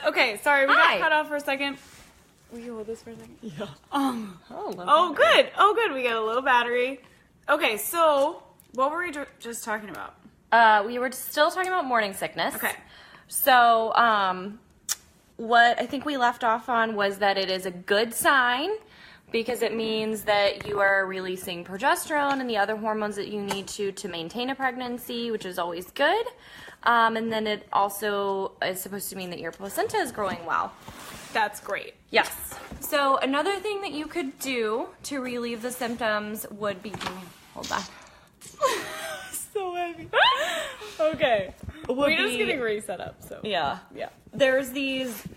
Okay, sorry, we Hi. got cut off for a second. Will you hold this for a second? Yeah. Good. Oh, good. We got a low battery. Okay, so what were we just talking about? We were still talking about morning sickness. Okay. So, what I think we left off on was that it is a good sign because it means that you are releasing progesterone and the other hormones that you need to maintain a pregnancy, which is always good. And then it also is supposed to mean that your placenta is growing well. That's great. Yes. So another thing that you could do to relieve the symptoms would be, hold on. So heavy. Okay. We're just getting reset up, so. Yeah. There's these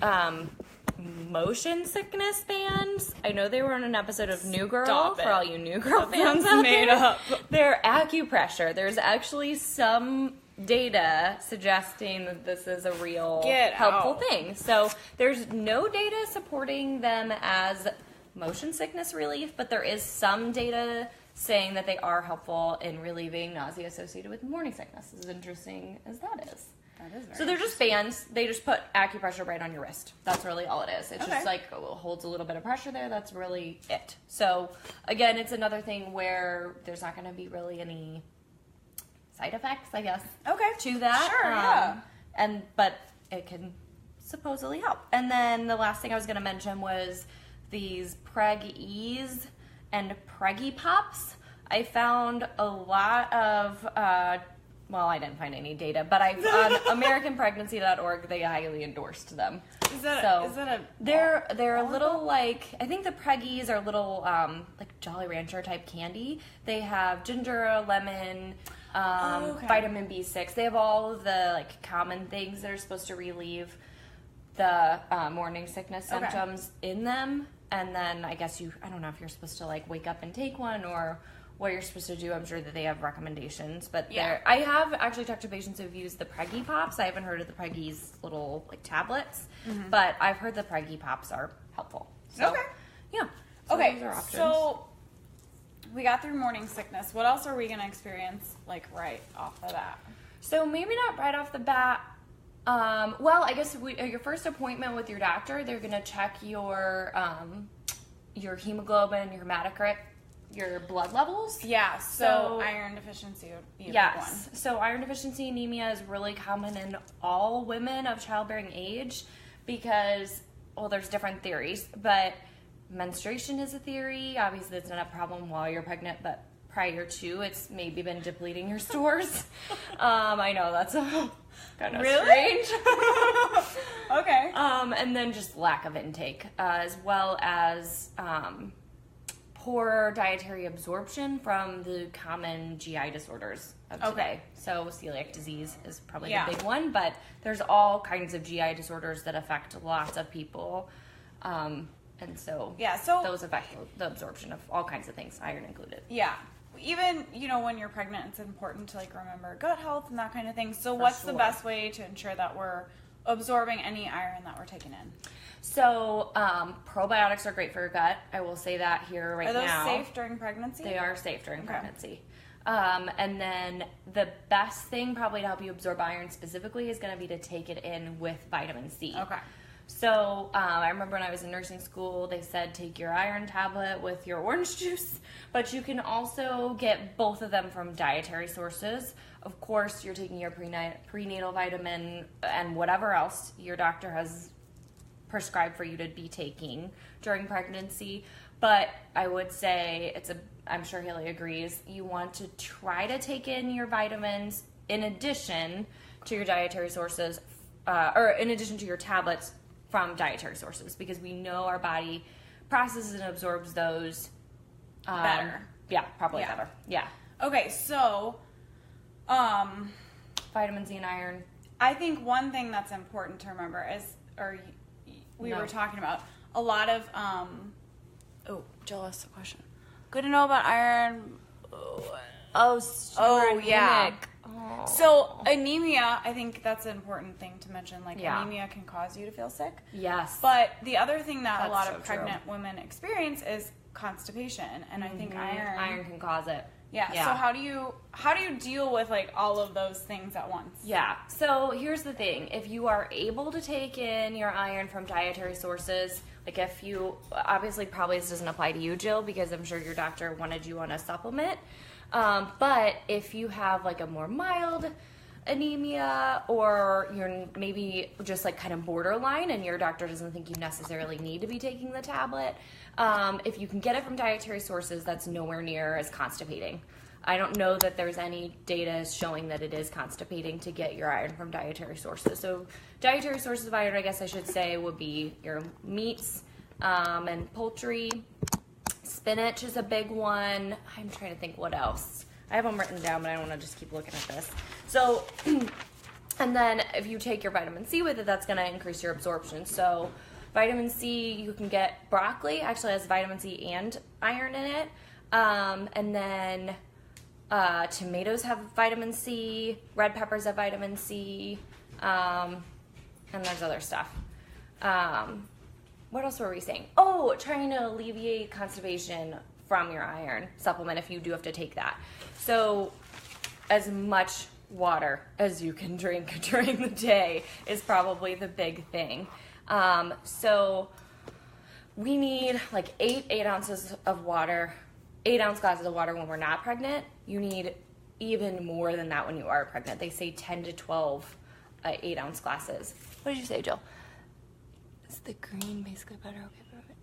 motion sickness bands. I know they were on an episode of New Girl. Stop it. For all you New Girl fans sounds out made there. up. They're acupressure. There's actually some data suggesting that this is a real helpful thing. So there's no data supporting them as motion sickness relief, but there is some data saying that they are helpful in relieving nausea associated with morning sickness. As interesting as that is. That is very So they're just bands. They just put acupressure right on your wrist. That's really all it is. It's Okay. just like holds a little bit of pressure there. That's really it. So again, it's another thing where there's not going to be really any side effects, I guess. Okay. To that. Sure, yeah. But it can supposedly help. And then the last thing I was going to mention was these Preg-E's and Preggy Pops. I found a lot of well, I didn't find any data, but on AmericanPregnancy.org, they highly endorsed them. Is that a They're a little like, I think the Preggies are little like Jolly Rancher type candy. They have ginger, lemon, vitamin B6. They have all of the like common things that are supposed to relieve the morning sickness symptoms in them. And then I guess I don't know if you're supposed to like wake up and take one or what you're supposed to do. I'm sure that they have recommendations, but I have actually talked to patients who've used the Preggy Pops. I haven't heard of the Preggy's little like tablets, but I've heard the Preggy Pops are helpful. So, yeah. So those are options. So we got through morning sickness. What else are we going to experience like right off the bat? So maybe not right off the bat. Well, I guess your first appointment with your doctor, they're going to check your hemoglobin, your hematocrit, your blood levels. Yeah, so iron deficiency would be a big one. So iron deficiency anemia is really common in all women of childbearing age because, well, there's different theories, but menstruation is a theory. Obviously, it's not a problem while you're pregnant, but prior to, it's maybe been depleting your stores. I know that's kind of strange. Okay. And then just lack of intake, as well as poor dietary absorption from the common GI disorders of today. So celiac disease is probably the big one, but there's all kinds of GI disorders that affect lots of people. And so those affect the absorption of all kinds of things, iron included. Yeah. Even, when you're pregnant, it's important to like remember gut health and that kind of thing. So what's the best way to ensure that we're absorbing any iron that we're taking in? So probiotics are great for your gut. I will say that here now. Are those safe during pregnancy? They are safe during pregnancy. And then the best thing probably to help you absorb iron specifically is going to be to take it in with vitamin C. Okay. So I remember when I was in nursing school, they said take your iron tablet with your orange juice, but you can also get both of them from dietary sources. Of course, you're taking your prenatal vitamin and whatever else your doctor has prescribed for you to be taking during pregnancy. But I would say I'm sure Haley agrees, you want to try to take in your vitamins in addition to your dietary sources, or in addition to your tablets from dietary sources, because we know our body processes and absorbs those better. Yeah, probably better. Yeah. Okay, so vitamin C and iron. I think one thing that's important to remember is, we were talking about a lot of jealous question. Good to know about iron. Yeah. So anemia, I think that's an important thing to mention. Like anemia can cause you to feel sick. Yes. But the other thing that a lot of pregnant women experience is constipation, and I think iron can cause it. Yeah. So how do you deal with like all of those things at once? Yeah. So here's the thing. If you are able to take in your iron from dietary sources, like if you, obviously probably this doesn't apply to you, Jill, because I'm sure your doctor wanted you on a supplement. But if you have like a more mild anemia, or you're maybe just like kind of borderline and your doctor doesn't think you necessarily need to be taking the tablet, if you can get it from dietary sources, that's nowhere near as constipating. I don't know that there's any data showing that it is constipating to get your iron from dietary sources. So dietary sources of iron, I guess I should say, would be your meats and poultry. Spinach is a big one. I'm trying to think what else. I have them written down, but I don't want to just keep looking at this. So, and then if you take your vitamin C with it, that's going to increase your absorption. So vitamin C, you can get broccoli, actually has vitamin C and iron in it. And then tomatoes have vitamin C, red peppers have vitamin C, and there's other stuff. What else were we saying? Oh, trying to alleviate constipation from your iron supplement if you do have to take that. So as much water as you can drink during the day is probably the big thing. So we need like 8 ounces of water, 8-ounce glasses of water when we're not pregnant. You need even more than that when you are pregnant. They say 10 to 12 8-ounce glasses. What did you say, Jill? Is the green basically better? Okay, perfect.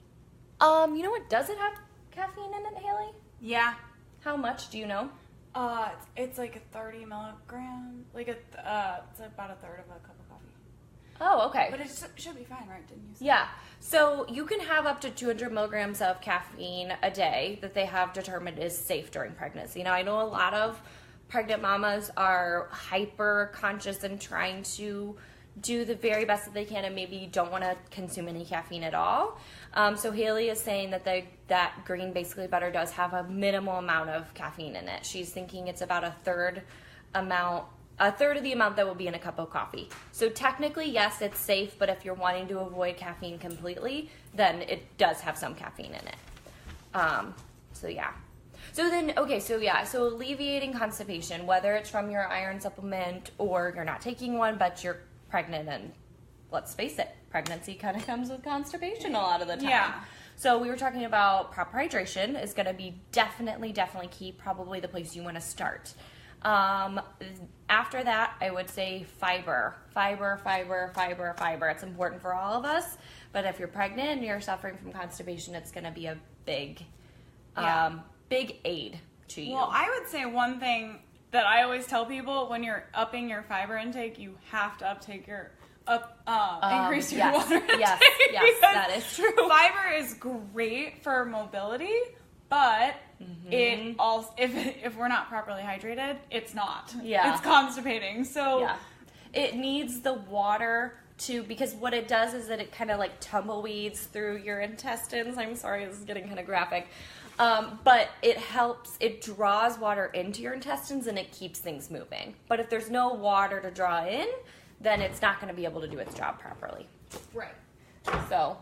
You know what? Does it have caffeine in it, Haley? Yeah. How much? Do you know? It's like a 30 milligram, like it's about a third of a cup of coffee. Oh, okay. But it should be fine, right? Didn't you say? Yeah. So you can have up to 200 milligrams of caffeine a day that they have determined is safe during pregnancy. Now, I know a lot of pregnant mamas are hyper conscious and trying to do the very best that they can and maybe don't want to consume any caffeine at all. So Haley is saying that that green basically butter does have a minimal amount of caffeine in it. She's thinking it's about a third of the amount that will be in a cup of coffee. So technically, yes, it's safe, but if you're wanting to avoid caffeine completely, then it does have some caffeine in it. So yeah. So alleviating constipation, whether it's from your iron supplement or you're not taking one, but you're pregnant, and let's face it, pregnancy kind of comes with constipation a lot of the time. Yeah. So we were talking about proper hydration is going to be definitely key, probably the place you want to start. After that, I would say fiber. It's important for all of us, but if you're pregnant and you're suffering from constipation, it's going to be a big aid to you. Well, I would say one thing that I always tell people: when you're upping your fiber intake, you have to increase your water intake. Yes, that is true. Fiber is great for mobility, but it also, if we're not properly hydrated, it's not. Yeah. It's constipating. So yeah. It needs the water because what it does is that it kind of like tumbleweeds through your intestines. I'm sorry, this is getting kind of graphic. But it draws water into your intestines and it keeps things moving. But if there's no water to draw in, then it's not going to be able to do its job properly. Right. So,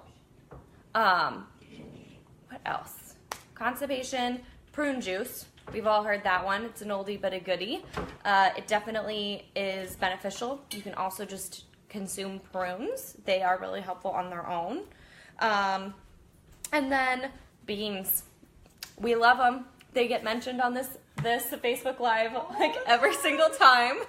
what else? Constipation, prune juice. We've all heard that one. It's an oldie but a goodie. It definitely is beneficial. You can also just consume prunes. They are really helpful on their own. And then beans. We love them. They get mentioned on this Facebook Live like every single time.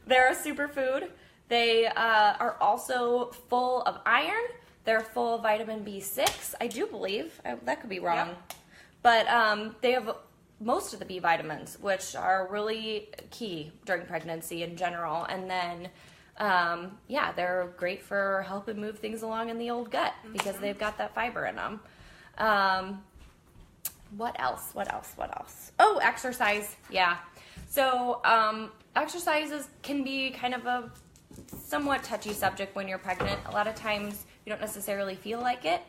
They're a superfood. They are also full of iron. They're full of vitamin B6, I do believe. That could be wrong. Yep. But they have most of the B vitamins, which are really key during pregnancy in general. And then, they're great for helping move things along in the old gut because they've got that fiber in them. What else? Oh, exercise. Yeah. So exercises can be kind of a somewhat touchy subject when you're pregnant. A lot of times you don't necessarily feel like it.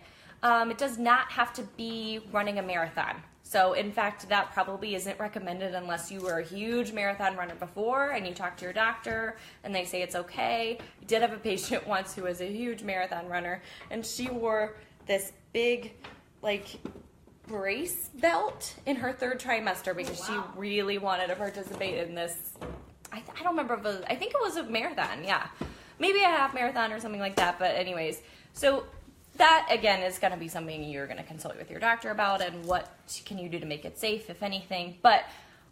It does not have to be running a marathon. So in fact, that probably isn't recommended unless you were a huge marathon runner before and you talk to your doctor and they say it's okay. I did have a patient once who was a huge marathon runner and she wore this big, like, brace belt in her 3rd trimester because she really wanted to participate in this. I don't remember if it was, I think it was a marathon, yeah. Maybe a half marathon or something like that, but anyways. So that, again, is going to be something you're going to consult with your doctor about, and what can you do to make it safe, if anything. But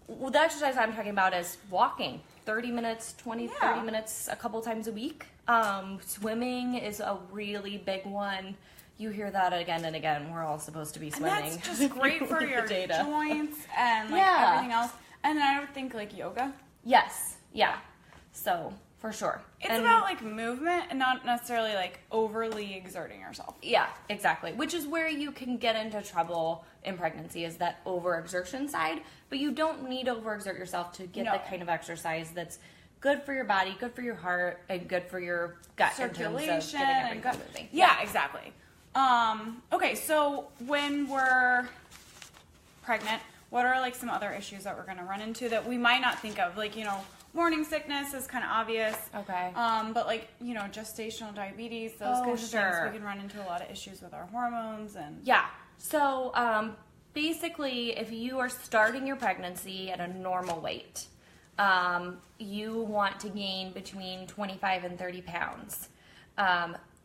the exercise I'm talking about is walking 30 minutes, 30 minutes a couple times a week. Swimming is a really big one. You hear that again and again. We're all supposed to be swimming. And that's just great for your joints and like everything else. And then I would think like yoga. Yes. Yeah. So for sure. It's about like movement and not necessarily like overly exerting yourself. Yeah, exactly. Which is where you can get into trouble in pregnancy, is that overexertion side. But you don't need to overexert yourself to get the kind of exercise that's good for your body, good for your heart, and good for your gut circulation in terms of getting everything moving. Yeah, exactly. Okay, so when we're pregnant, what are like some other issues that we're going to run into that we might not think of? Like, morning sickness is kind of obvious. Okay. But like, gestational diabetes, those kinds of things, we can run into a lot of issues with our hormones and... Yeah. So, basically, if you are starting your pregnancy at a normal weight, you want to gain between 25 and 30 pounds.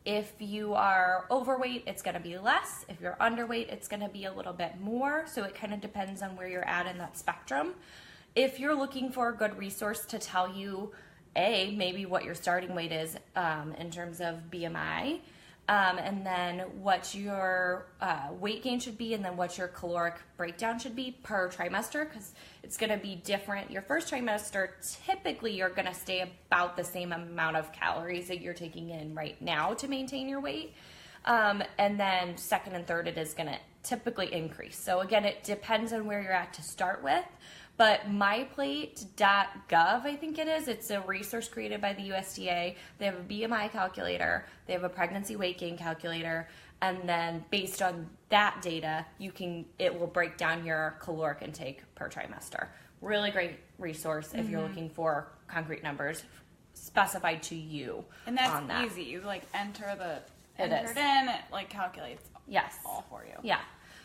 If you are overweight, it's going to be less. If you're underweight, it's going to be a little bit more. So it kind of depends on where you're at in that spectrum. If you're looking for a good resource to tell you, maybe what your starting weight is in terms of BMI, and then what your weight gain should be, and then what your caloric breakdown should be per trimester, because it's going to be different. Your first trimester, typically you're going to stay about the same amount of calories that you're taking in right now to maintain your weight. And then second and third, it is going to typically increase. So again, it depends on where you're at to start with. But myplate.gov, I think it is. It's a resource created by the USDA. They have a BMI calculator. They have a pregnancy weight gain calculator. And then based on that data, it will break down your caloric intake per trimester. Really great resource if you're looking for concrete numbers specified to you. And that's easy. You like enter it like calculates all for you. Yeah.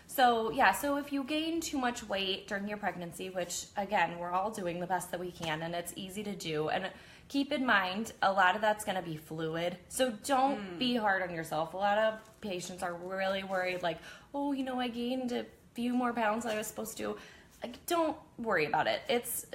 So if you gain too much weight during your pregnancy, which again, we're all doing the best that we can, and it's easy to do. And keep in mind, a lot of that's going to be fluid. So don't be hard on yourself. A lot of patients are really worried, like, I gained a few more pounds than I was supposed to. Like, don't worry about it. It's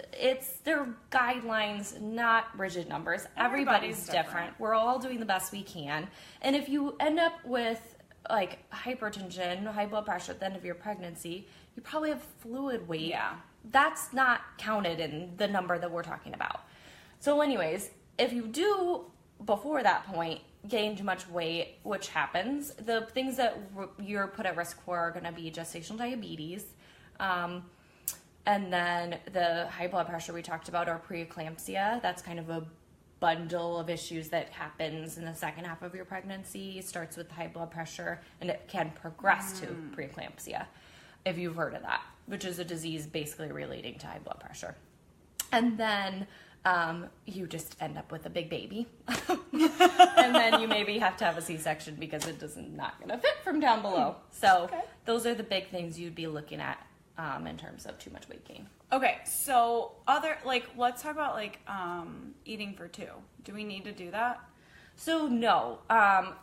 their guidelines, not rigid numbers. Everybody's different. We're all doing the best we can. And if you end up with like hypertension, high blood pressure at the end of your pregnancy, you probably have fluid weight. Yeah. That's not counted in the number that we're talking about. So anyways, if you do, before that point, gain too much weight, which happens, the things that you're put at risk for are going to be gestational diabetes, and then the high blood pressure we talked about, or preeclampsia. That's kind of a bundle of issues that happens in the second half of your pregnancy. It starts with high blood pressure, and it can progress to preeclampsia, if you've heard of that, which is a disease basically relating to high blood pressure. And then you just end up with a big baby. And then you maybe have to have a C-section because it is not going to fit from down below. So those are the big things you'd be looking at in terms of too much weight gain. Okay, so let's talk about eating for two. Do we need to do that? So no.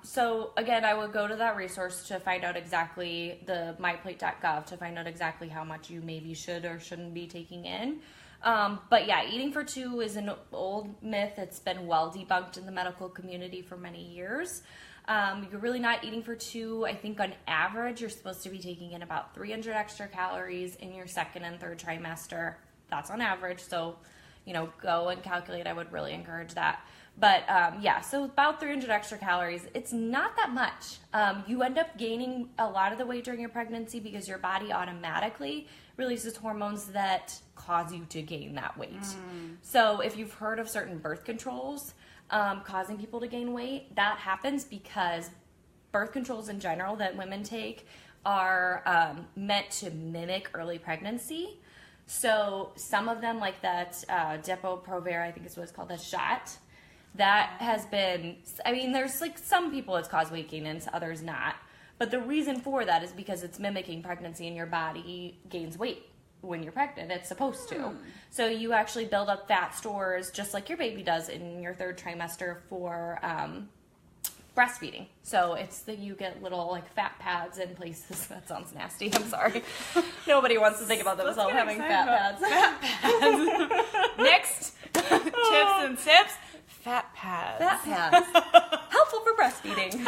So again, I would go to that resource to find out exactly, the myplate.gov, to find out exactly how much you maybe should or shouldn't be taking in. But yeah, eating for two is an old myth. It's been well debunked in the medical community for many years. You're really not eating for two. I think on average, you're supposed to be taking in about 300 extra calories in your second and third trimester. That's on average. So, go and calculate. I would really encourage that. But so about 300 extra calories. It's not that much. You end up gaining a lot of the weight during your pregnancy because your body automatically releases hormones that cause you to gain that weight. So if you've heard of certain birth controls causing people to gain weight, that happens because birth controls in general that women take are meant to mimic early pregnancy. So some of them, like that Depo-Provera, I think is what it's called, the shot, that has been, there's some people it's caused weight gain and others not. But the reason for that is because it's mimicking pregnancy and your body gains weight when you're pregnant. It's supposed to. So you actually build up fat stores just like your baby does in your 3rd trimester for breastfeeding. So it's that you get little like fat pads in places. That sounds nasty. I'm sorry. Nobody wants to think about themselves having fat pads. Fat pads. Next, tips and tips. Fat pads. Fat pads. Helpful for breastfeeding.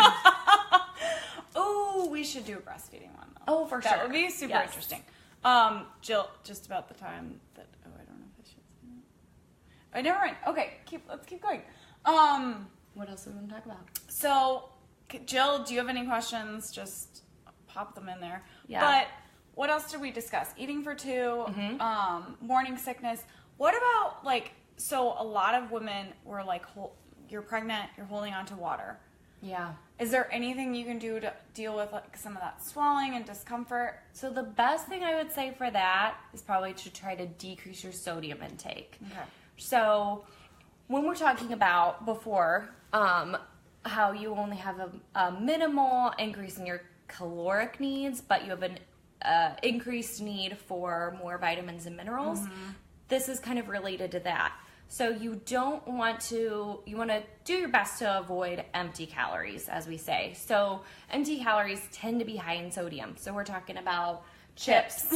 Oh, we should do a breastfeeding one though. Oh, for sure. That would be super interesting. Jill, just about the time that I don't know if I should say that. Never mind. Okay, let's keep going. What else are we going to talk about? So, Jill, do you have any questions? Just pop them in there. Yeah. But what else did we discuss? Eating for 2, morning sickness. What about so a lot of women were like, you're pregnant, you're holding on to water. Yeah. Is there anything you can do to deal with some of that swelling and discomfort? So the best thing I would say for that is probably to try to decrease your sodium intake. Okay. So when we're talking about before, how you only have a minimal increase in your caloric needs, but you have an increased need for more vitamins and minerals, this is kind of related to that. So you want to do your best to avoid empty calories, as we say. So empty calories tend to be high in sodium. So we're talking about chips.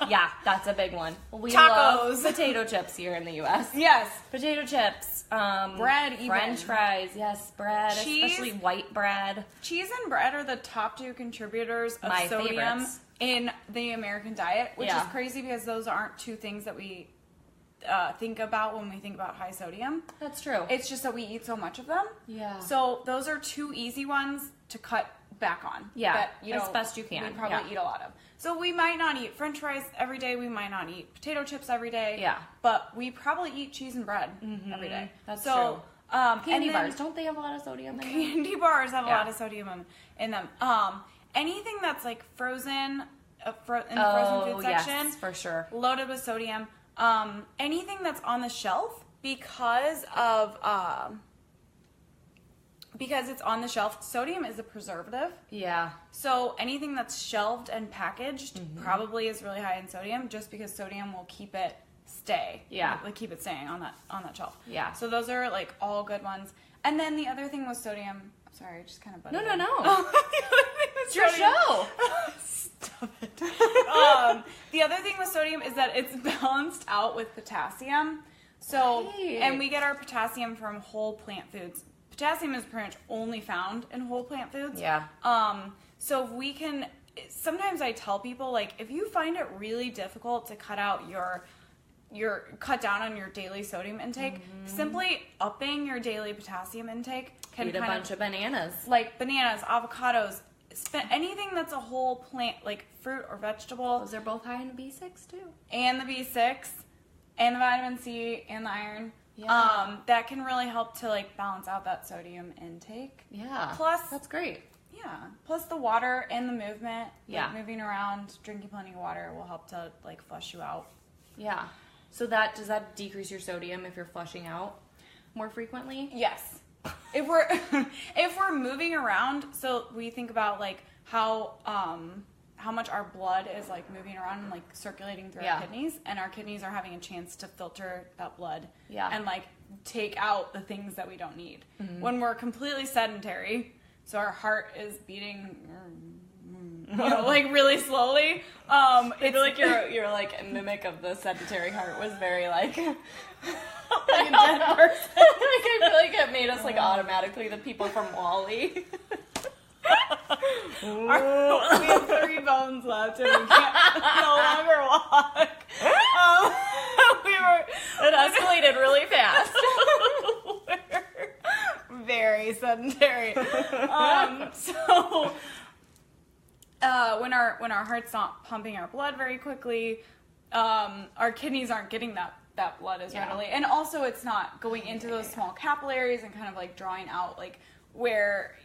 Yeah, that's a big one. We Tacos. love potato chips here in the U.S. Yes. Potato chips. Bread even. French fries. Yes, bread. Cheese. Especially white bread. Cheese and bread are the top 2 contributors of My sodium favorites. in the American diet, which Yeah. is crazy because those aren't 2 things that we think about when we think about high sodium. That's true. It's just that we eat so much of them. Yeah. So those are 2 easy ones to cut back on. Yeah, that, as best you can. We probably eat a lot of. So we might not eat French fries every day. We might not eat potato chips every day. Yeah. But we probably eat cheese and bread every day. That's so, true. Candy and then bars, don't they have a lot of sodium in them? Candy bars have a Yeah. lot of sodium in them. Anything that's like frozen in the frozen food section, yes, for sure. loaded with sodium. Anything that's on the shelf because it's on the shelf, sodium is a preservative. Yeah. So anything that's shelved and packaged probably is really high in sodium, just because sodium will keep it staying on that shelf. Yeah. So those are like all good ones. And then the other thing with sodium. Sorry, I just kind of butted in. No. The other thing with It's your show. Stop it. The other thing with sodium is that it's balanced out with potassium. So, Right. and we get our potassium from whole plant foods. Potassium is pretty much only found in whole plant foods. Yeah. So if we can, sometimes I tell people, like, if you find it really difficult to cut out cut down on your daily sodium intake, simply upping your daily potassium intake can Eat a bunch of bananas. like bananas, avocados, anything that's a whole plant, like fruit or vegetable, Those are both high in B6 too. and the B6, and the vitamin C, and the iron. Yeah. That can really help to like balance out that sodium intake. Yeah. Plus, That's great. yeah, plus the water and the movement, Yeah. like moving around, drinking plenty of water will help to like flush you out. Yeah. So does that decrease your sodium if you're flushing out more frequently? Yes. If we're moving around, so we think about like how much our blood is like moving around and like circulating through our kidneys, and our kidneys are having a chance to filter that blood and like take out the things that we don't need. When we're completely sedentary, so our heart is beating like really slowly. I feel like your like mimic of the sedentary heart was very like like a dead person. I feel like it made us like automatically the people from WALL-E. We have 3 bones left and we can't no longer walk. It escalated really fast. We're very sedentary. So when our heart's not pumping our blood very quickly, our kidneys aren't getting that blood as readily, and also it's not going into those small capillaries and kind of like drawing out like where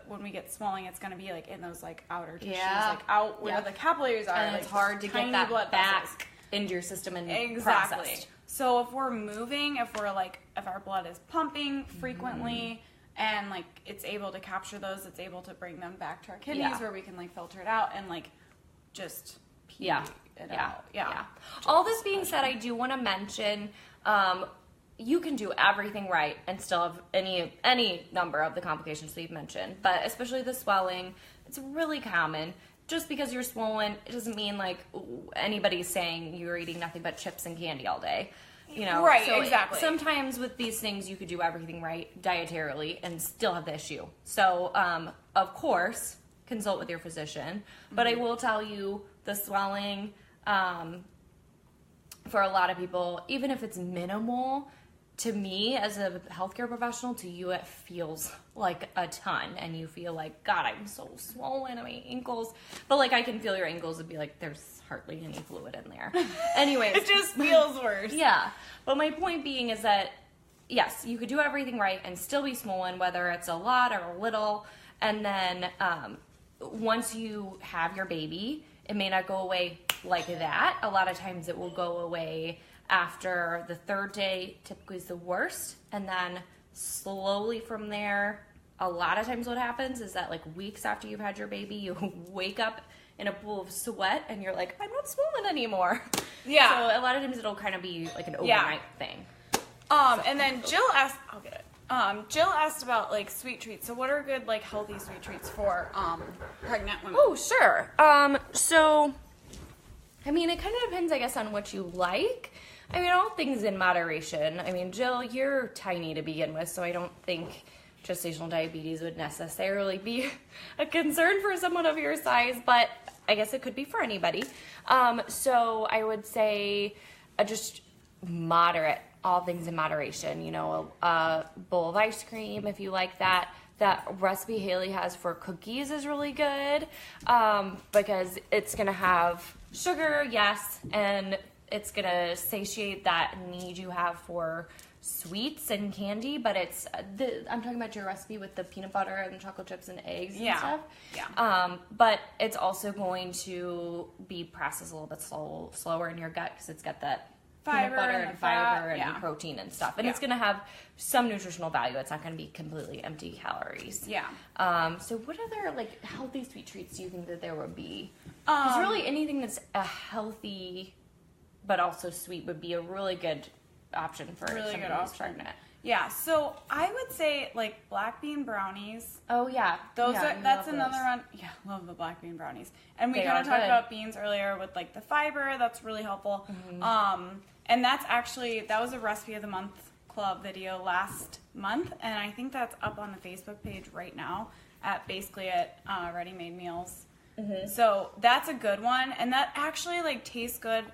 when we get swelling, it's going to be like in those like outer tissues, like out where the capillaries are, and like it's hard to get that blood back vessels into your system and exactly. processed. So if we're moving, if our blood is pumping frequently and like it's able to capture those. It's able to bring them back to our kidneys where we can like filter it out and like just pee it out. Yeah. All this being said, I do want to mention you can do everything right and still have any number of the complications we've mentioned, but especially the swelling, it's really common. Just because you're swollen, it doesn't mean like anybody's saying you're eating nothing but chips and candy all day. You know, right? So exactly. Sometimes with these things, you could do everything right dietarily and still have the issue. So, of course, consult with your physician. But I will tell you, the swelling, for a lot of people, even if it's minimal, to me as a healthcare professional, to you it feels like a ton, and you feel like, God, I'm so swollen on my ankles. But like I can feel your ankles and be like, there's hardly any fluid in there. Anyways, it just feels worse. Yeah, but my point being is that yes, you could do everything right and still be swollen, whether it's a lot or a little. And then once you have your baby, it may not go away like that. A lot of times it will go away after the third day, typically is the worst, and then slowly from there, a lot of times what happens is that like weeks after you've had your baby, you wake up in a pool of sweat and you're like, I'm not swollen anymore. Yeah. So a lot of times it'll kind of be like an overnight thing. And then Jill asked, I'll get it. Jill asked about like sweet treats. So what are good like healthy sweet treats for pregnant women? Oh, sure. So I mean, it kind of depends, I guess, on what you like. I mean, all things in moderation. I mean, Jill, you're tiny to begin with, so I don't think gestational diabetes would necessarily be a concern for someone of your size, but I guess it could be for anybody. So I would say just moderate, all things in moderation. You know, a bowl of ice cream if you like that. That recipe Haley has for cookies is really good because it's going to have sugar, yes, and it's going to satiate that need you have for sweets and candy, but I'm talking about your recipe with the peanut butter and chocolate chips and eggs and stuff. Yeah. But it's also going to be processed a little bit slower in your gut because it's got that Fiber peanut butter and fiber fat, and protein and stuff. And it's going to have some nutritional value. It's not going to be completely empty calories. Yeah. So what other like healthy sweet treats do you think that there would be? Because really anything that's a healthy but also sweet would be a really good option for someone who's pregnant. Yeah, so I would say like black bean brownies. Oh yeah, That's another one. Yeah, love the black bean brownies. And we kind of talked about beans earlier with like the fiber. That's really helpful. Mm-hmm. And that was a recipe of the month club video last month, and I think that's up on the Facebook page right now at Ready Made Meals. Mm-hmm. So that's a good one, and that actually like tastes good.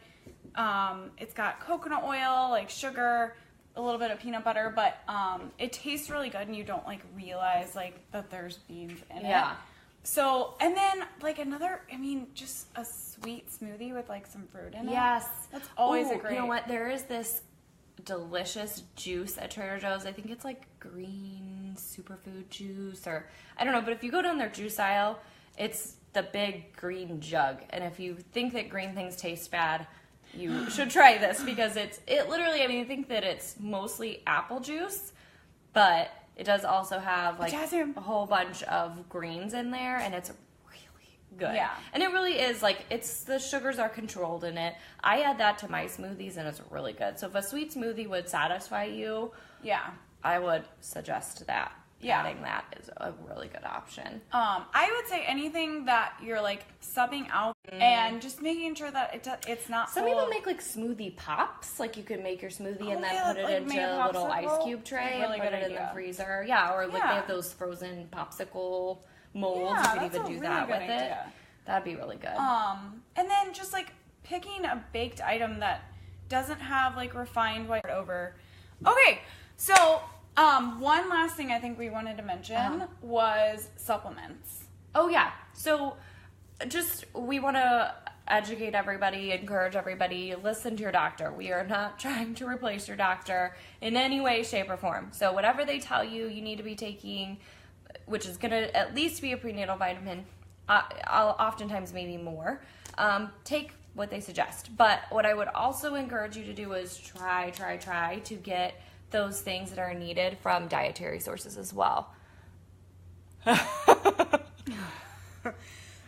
It's got coconut oil, like sugar, a little bit of peanut butter, but it tastes really good, and you don't like realize like that there's beans in it. Yeah. So, and then like just a sweet smoothie with like some fruit in it. Yes, that's always a great. You know what? There is this delicious juice at Trader Joe's. I think it's like green superfood juice, or I don't know. But if you go down their juice aisle, it's the big green jug, and if you think that green things taste bad, you should try this because it literally, I mean, I think that it's mostly apple juice, but it does also have like a whole bunch of greens in there, and it's really good. Yeah. And it really is like, the sugars are controlled in it. I add that to my smoothies and it's really good. So if a sweet smoothie would satisfy you, I would suggest that. Adding that is a really good option. I would say anything that you're like subbing out and just making sure that it's not. Some people make like smoothie pops. Like you can make your smoothie and then put it into a little ice cube tray and put it in the freezer. Yeah, or like they have those frozen popsicle molds. You could even do that with it. That'd be really good. And then just like picking a baked item that doesn't have like refined white over. Okay, so. One last thing I think we wanted to mention was supplements. Oh, yeah. So we want to educate everybody, encourage everybody, listen to your doctor. We are not trying to replace your doctor in any way, shape, or form. So whatever they tell you need to be taking, which is going to at least be a prenatal vitamin, oftentimes maybe more, take what they suggest. But what I would also encourage you to do is try to get those things that are needed from dietary sources as well.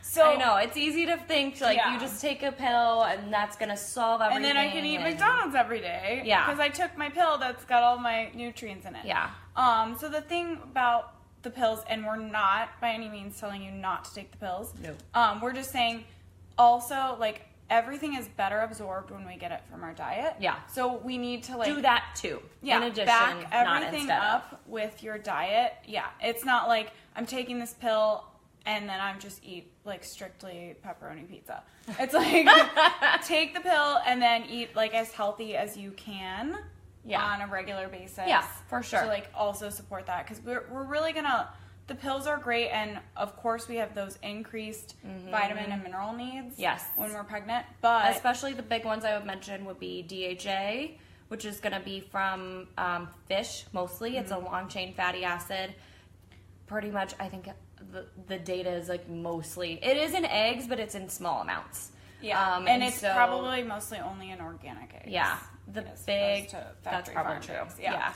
So I know, it's easy to think, like, Yeah. you just take a pill and that's going to solve everything. and then I can eat McDonald's every day. Yeah. Because I took my pill that's got all my nutrients in it. Yeah. So the thing about the pills, and we're not by any means telling you not to take the pills. No. We're just saying also, like, everything is better absorbed when we get it from our diet. Yeah. So we need to, like, Do that too. yeah, in addition, back not everything instead of. up with your diet. Yeah. It's not like I'm taking this pill and then I'm just eat like strictly pepperoni pizza. It's like take the pill and then eat like as healthy as you can on a regular basis. Yeah, for sure. To like also support that, because we're really gonna. The pills are great, and of course we have those increased vitamin and mineral needs. Yes. When we're pregnant, but Especially the big ones I would mention would be DHA, which is going to be from fish mostly. It's a long chain fatty acid. Pretty much, I think the data is like mostly, it is in eggs, but it's in small amounts. yeah, and it's so- probably mostly only in organic eggs. Yeah, the as big, opposed to that's factory probably farmed true. eggs. Yeah.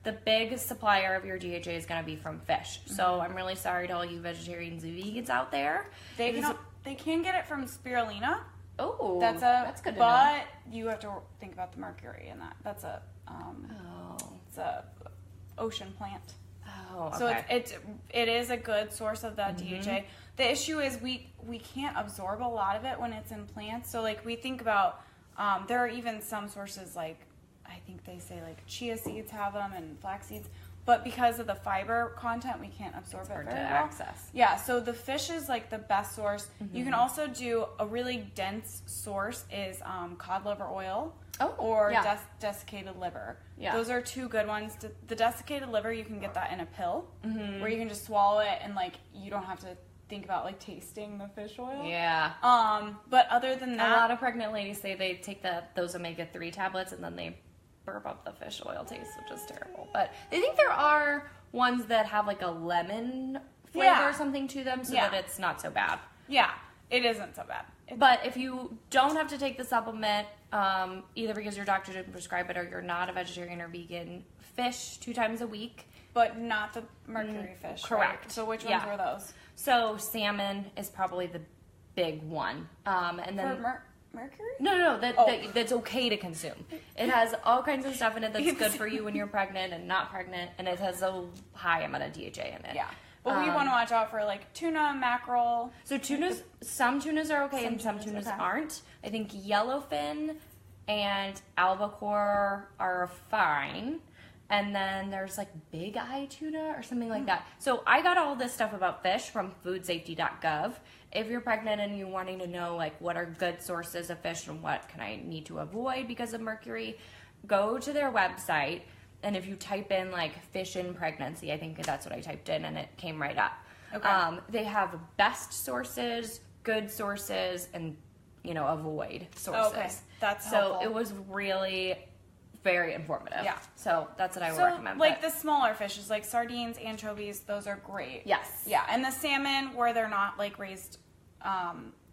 The big supplier of your DHA is going to be from fish. So I'm really sorry to all you vegetarians and vegans out there. They can get it from spirulina. Oh, That's good to know. but you have to think about the mercury in that. That's a Oh, it's a ocean plant. oh, okay. So it is a good source of that DHA. The issue is we can't absorb a lot of it when it's in plants. So like we think about there are even some sources, like I think they say like chia seeds have them and flax seeds, but because of the fiber content we can't absorb it hard very to well. access. Yeah, so the fish is like the best source. You can also do a really dense source is cod liver oil. Oh, Or yeah. desiccated liver. Yeah. Those are two good ones. The desiccated liver, you can get that in a pill, where you can just swallow it and like you don't have to think about like tasting the fish oil. Yeah. But other than A that, lot of pregnant ladies say they take those omega-3 tablets and then they burp up the fish oil taste, which is terrible. But I think there are ones that have like a lemon flavor Yeah. or something to them so Yeah. that it's not so bad. yeah, it isn't so bad. But if you don't have to take the supplement, either because your doctor didn't prescribe it or you're not a vegetarian or vegan, fish 2 times a week. But not the mercury fish. correct. Right? So which Yeah. ones were those? So salmon is probably the big one. And then For mercury? No, Oh. that's okay to consume. It has all kinds of stuff in it that's good for you when you're pregnant and not pregnant, and it has a high amount of DHA in it. Yeah. But we want to watch out for like tuna, mackerel. So some tunas are okay and some tunas okay. aren't. I think yellowfin and albacore are fine. And then there's like big eye tuna or something like that. So I got all this stuff about fish from foodsafety.gov. If you're pregnant and you're wanting to know like what are good sources of fish and what can I need to avoid because of mercury, go to their website. And if you type in like fish in pregnancy, I think that's what I typed in and it came right up. Okay. They have best sources, good sources, and avoid sources. Okay, that's so helpful. it was really very informative. Yeah. So that's what I would So recommend. like but- the smaller fishes, like sardines, anchovies, those are great. Yes. Yeah, and the salmon where they're not like raised,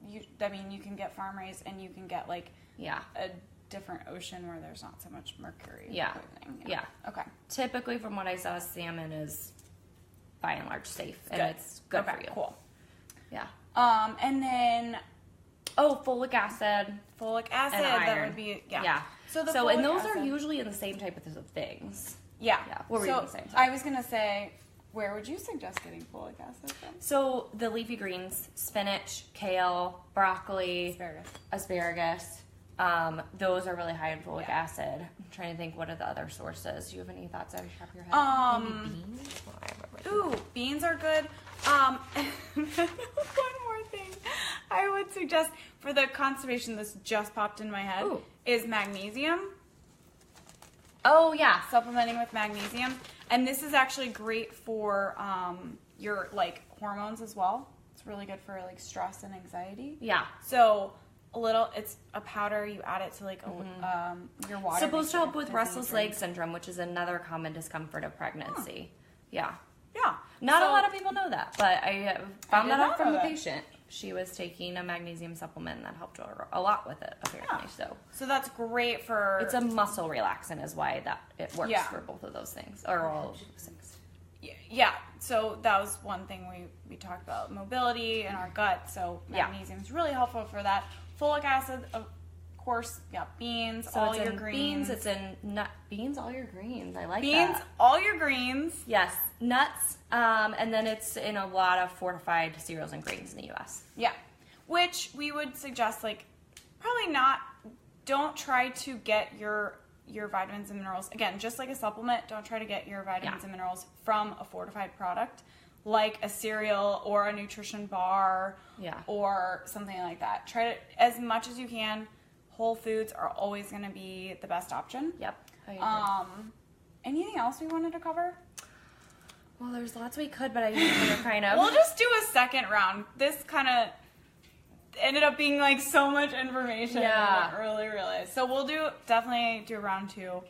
you can get farm raised and you can get like Yeah. a different ocean where there's not so much mercury. Yeah. poisoning. Yeah. Okay. Typically, from what I saw, salmon is by and large safe and Good. it's good Okay, for you. Cool. Yeah. And then Folic acid. folic acid. And That iron. would be yeah. Yeah. So the and folic those are acid- usually in the same type of things. Yeah. Yeah, what were you gonna say? I was gonna say, where would you suggest getting folic acid from? So the leafy greens, spinach, kale, broccoli, asparagus, those are really high in folic acid. I'm trying to think, what are the other sources? Do you have any thoughts out of the top of your head? Maybe beans? Well, I remember. Ooh, beans are good. One more thing I would suggest for the constipation, this just popped in my head, Ooh. is magnesium. Oh, yeah. Supplementing with magnesium. And this is actually great for your like hormones as well. It's really good for like stress and anxiety. Yeah. So it's a powder, you add it to like your water. Supposed to help with making restless drink. leg syndrome, which is another common discomfort of pregnancy. Yeah. Yeah. Not a So- lot of people know that, but I found did that not out from know the that. patient. she was taking a magnesium supplement that helped her a lot with it, apparently. So that's great for... It's a muscle relaxant is why that it works Yeah. for both of those things, or all of those things. Yeah, so that was one thing we talked about, mobility in our gut, so Yeah. magnesium is really helpful for that. Folic acid, of course, beans, So all it's your in greens. beans, it's in beans, all your greens. I like Beans, that. all your greens. Yes, nuts, and then it's in a lot of fortified cereals and grains in the U.S. Yeah, which we would suggest, like, probably not, don't try to get your vitamins and minerals, again, just like a supplement, don't try to get your vitamins and minerals from a fortified product, like a cereal or a nutrition bar or something like that. Try to, as much as you can, whole foods are always going to be the best option. Yep. I agree. Anything else we wanted to cover? Well, there's lots we could, but I think we're kind of... We'll just do a second round. This kind of ended up being like so much information. Yeah. I didn't really realize. So we'll definitely do round 2.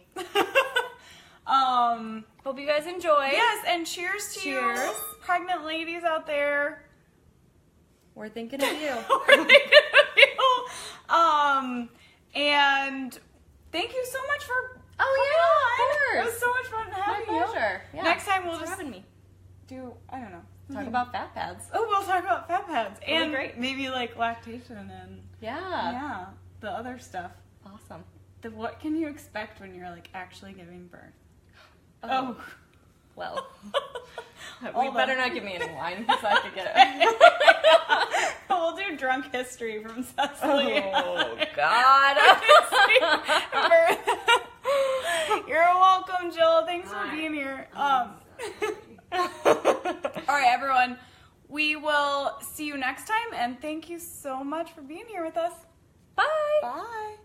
Hope you guys enjoy. Yes, and cheers to you pregnant ladies out there. We're thinking of you. We're thinking of you. And thank you so much for Oh, yeah, of course. It was so much fun having you. My pleasure. Yeah. Next time we'll Thanks just for having me. do, I don't know. Talk about fat pads. Oh, we'll talk about fat pads. Really And great. maybe like lactation and Yeah. the other stuff. Awesome. What can you expect when you're like actually giving birth? Oh. Well. Hold better on. not give me any wine so I could get it. We'll do drunk history from Cecily. Oh, God. You're welcome, Jill. Thanks for Hi. being here. All right, everyone. We will see you next time, and thank you so much for being here with us. Bye. Bye.